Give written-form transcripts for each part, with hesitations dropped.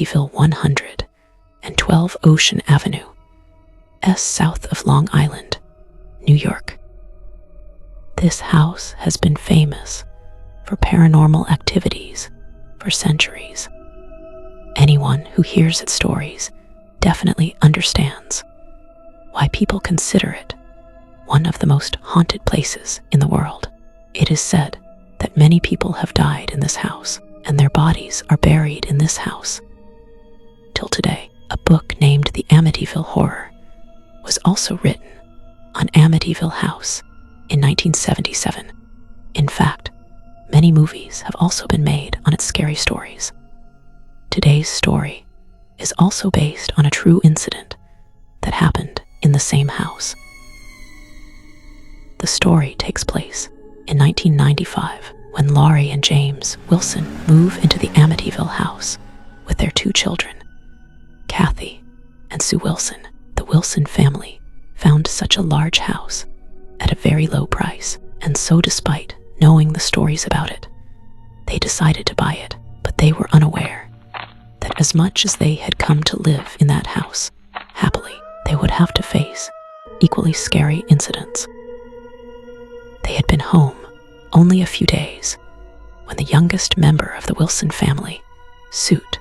Amityville 112 Ocean Avenue, south of Long Island, New York. This house has been famous for paranormal activities for centuries. Anyone who hears its stories definitely understands why people consider it one of the most haunted places in the world. It is said that many people have died in this house, and their bodies are buried in this house till today. A book named The Amityville Horror was also written on Amityville House in 1977. In fact, many movies have also been made on its scary stories. Today's story is also based on a true incident that happened in the same house. The story takes place in 1995 when Laurie and James Wilson move into the Amityville house with their two children, Kathy and Sue Wilson. The Wilson family found such a large house at a very low price, and so despite knowing the stories about it, they decided to buy it. But they were unaware that as much as they had come to live in that house happily, they would have to face equally scary incidents. They had been home only a few days when the youngest member of the Wilson family, Soot,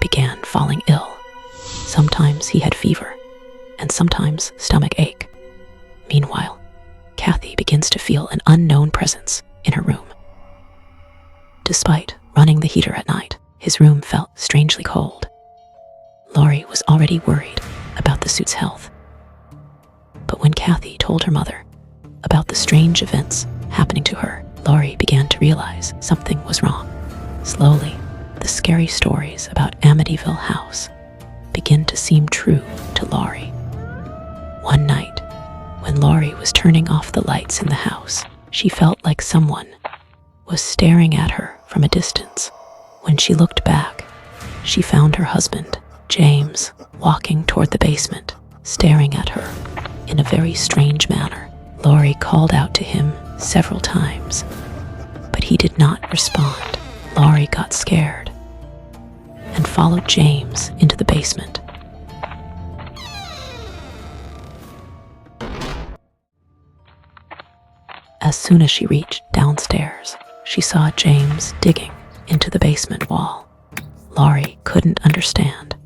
began falling ill. Sometimes he had fever and sometimes stomach ache. Meanwhile, Kathy begins to feel an unknown presence in her room. Despite running the heater at night, his room felt strangely cold. Laurie was already worried about the Soot's health. But when Kathy told her mother about the strange events happening to her, Laurie began to realize something was wrong. Slowly, the scary stories about Amityville House began to seem true to Laurie. One night, when Laurie was turning off the lights in the house, she felt like someone was staring at her from a distance. When she looked back, she found her husband, James, walking toward the basement, staring at her in a very strange manner. Laurie called out to him several times, but he did not respond. Laurie got scared and followed James into the basement. As soon as she reached downstairs, she saw James digging into the basement wall. Laurie couldn't understand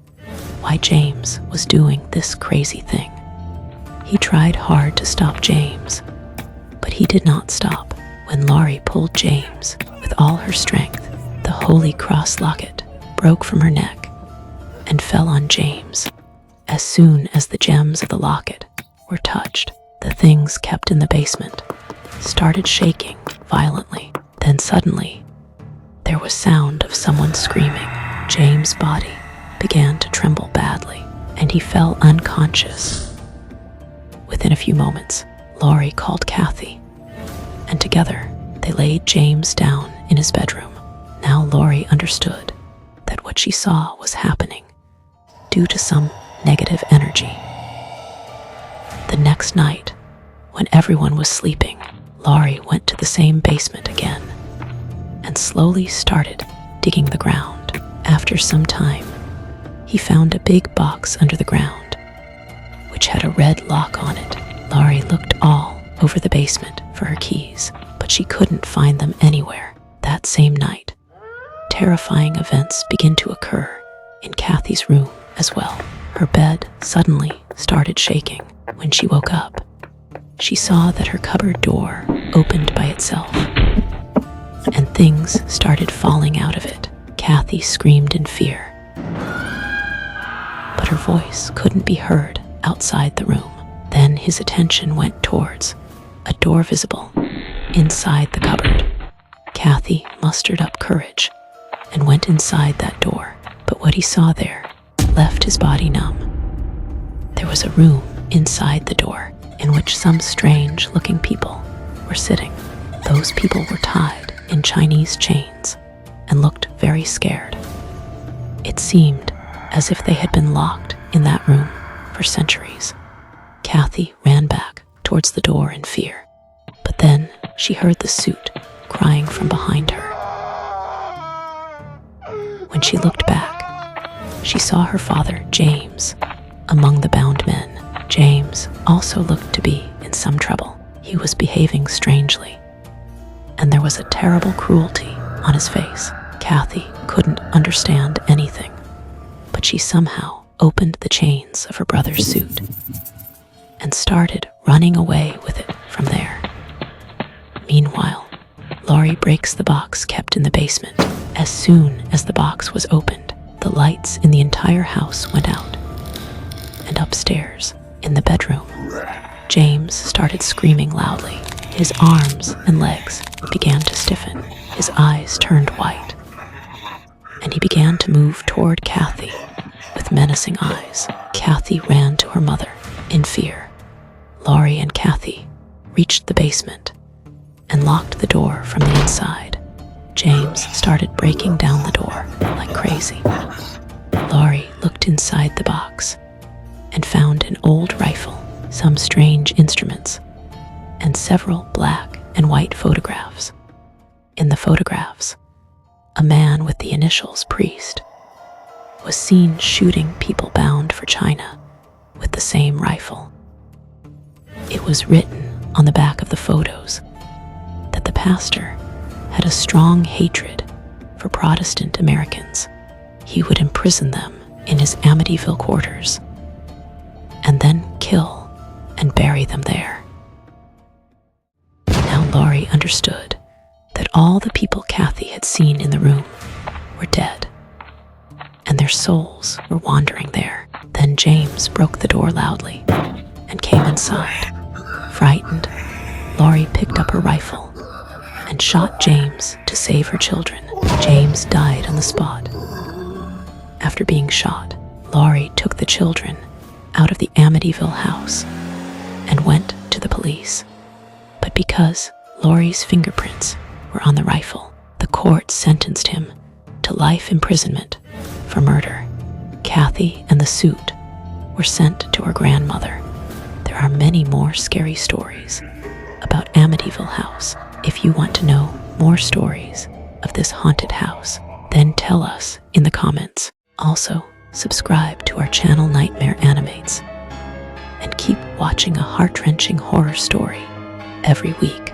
why James was doing this crazy thing. He tried hard to stop James, but he did not stop. When Laurie pulled James with all her strength, the Holy Cross locket broke from her neck and fell on James. As soon as the gems of the locket were touched, the things kept in the basement started shaking violently. Then suddenly, there was sound of someone screaming. James' body began to tremble badly, and he fell unconscious. Within a few moments, Laurie called Kathy, and together they laid James down in his bedroom. Now Laurie understood that what she saw was happening due to some negative energy. The next night, when everyone was sleeping, Laurie went to the same basement again and slowly started digging the ground. After some time, he found a big box under the ground, which had a red lock on it. Laurie looked all over the basement for her keys, but she couldn't find them anywhere. That same night, terrifying events began to occur in Kathy's room as well. Her bed suddenly started shaking. When she woke up, she saw that her cupboard door opened by itself, and things started falling out of it. Kathy screamed in fear, but her voice couldn't be heard outside the room. Then his attention went towards a door visible inside the cupboard. Kathy mustered up courage and went inside that door, but what he saw there left his body numb. There was a room inside the door in which some strange-looking people were sitting. Those people were tied in Chinese chains and looked very scared. It seemed as if they had been locked in that room for centuries. Kathy ran back towards the door in fear, but then she heard the Soot crying from behind her. When she looked back, she saw her father, James, among the bound men. James also looked to be in some trouble. He was behaving strangely, and there was a terrible cruelty on his face. Kathy couldn't understand anything, but she somehow opened the chains of her brother's suit and started running away with it from there. Meanwhile, Laurie breaks the box kept in the basement. As soon as the box was opened, the lights in the entire house went out. And upstairs, in the bedroom, James started screaming loudly. His arms and legs began to stiffen. His eyes turned white. And he began to move toward Kathy with menacing eyes. Kathy ran to her mother in fear. Laurie and Kathy reached the basement and locked the door from the inside. James started breaking down the door like crazy. Laurie looked inside the box and found an old rifle, some strange instruments, and several black and white photographs. In the photographs, a man with the initials Priest was seen shooting people bound for China with the same rifle. It was written on the back of the photos that the pastor had a strong hatred for Protestant Americans. He would imprison them in his Amityville quarters and then kill and bury them there. Now Laurie understood that all the people Kathy had seen in the room were dead, and their souls were wandering there. Then James broke the door loudly and came inside. Frightened, Laurie picked up her rifle and shot James to save her children. James died on the spot. After being shot, Laurie took the children out of the Amityville house and went to the police. But because Laurie's fingerprints were on the rifle, the court sentenced him to life imprisonment for murder. Kathy and the suit were sent to her grandmother. There are many more scary stories about Amityville House. If you want to know more stories of this haunted house, then tell us in the comments. Also, subscribe to our channel Nightmare Animates and keep watching a heart-wrenching horror story every week.